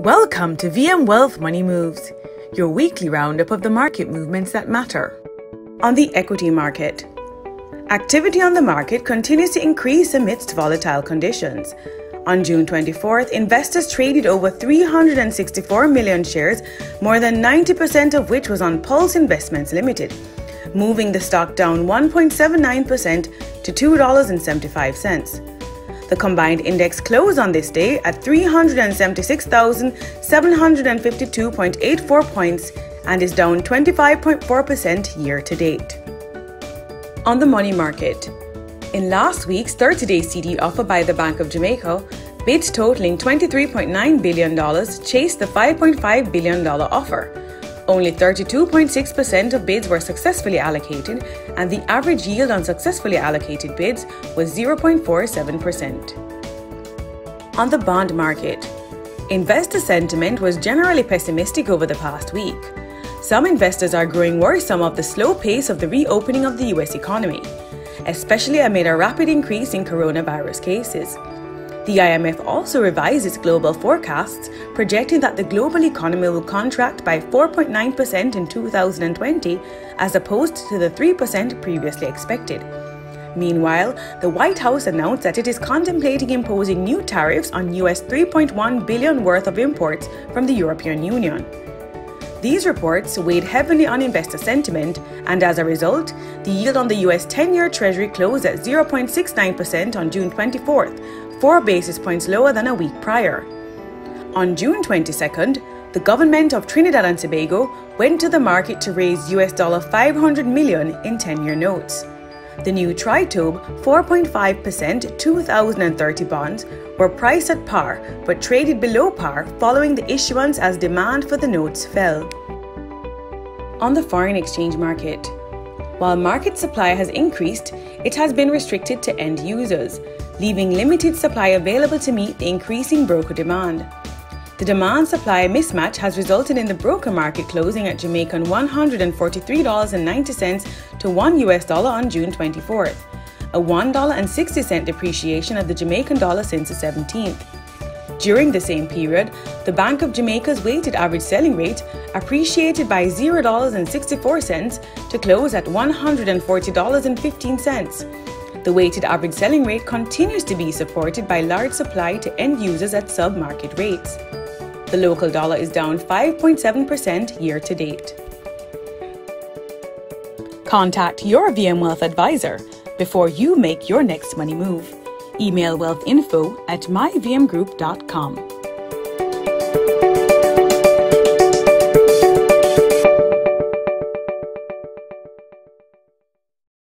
Welcome to VM Wealth Money Moves, your weekly roundup of the market movements that matter. On the equity market, activity on the market continues to increase amidst volatile conditions. On June 24th, investors traded over 364 million shares, more than 90% of which was on Pulse Investments Limited, moving the stock down 1.79% to $2.75. The combined index closed on this day at 376,752.84 points and is down 25.4% year to date. On the money market, in last week's 30-day CD offer by the Bank of Jamaica, bids totaling $23.9 billion chased the $5.5 billion offer. Only 32.6% of bids were successfully allocated, and the average yield on successfully allocated bids was 0.47%. On the bond market, investor sentiment was generally pessimistic over the past week. Some investors are growing worrisome of the slow pace of the reopening of the US economy, especially amid a rapid increase in coronavirus cases. The IMF also revised its global forecasts, projecting that the global economy will contract by 4.9% in 2020, as opposed to the 3% previously expected. Meanwhile, the White House announced that it is contemplating imposing new tariffs on US $3.1 billion worth of imports from the European Union. These reports weighed heavily on investor sentiment, and as a result, the yield on the US 10-year Treasury closed at 0.69% on June 24th, 4 basis points lower than a week prior. On June 22nd, the government of Trinidad and Tobago went to the market to raise US $500 million in 10-year notes. The new Tritobe 4.5% 2030 bonds were priced at par but traded below par following the issuance as demand for the notes fell. On the foreign exchange market, while market supply has increased, it has been restricted to end users, leaving limited supply available to meet the increasing broker demand. The demand-supply mismatch has resulted in the broker market closing at Jamaican $143.90 to $1 on June 24th, a $1.60 depreciation of the Jamaican dollar since the 17th. During the same period, the Bank of Jamaica's weighted average selling rate appreciated by $0.64 to close at $140.15. The weighted average selling rate continues to be supported by large supply to end users at sub-market rates. The local dollar is down 5.7% year to date. Contact your VM Wealth advisor before you make your next money move. Email wealthinfo@myvmgroup.com.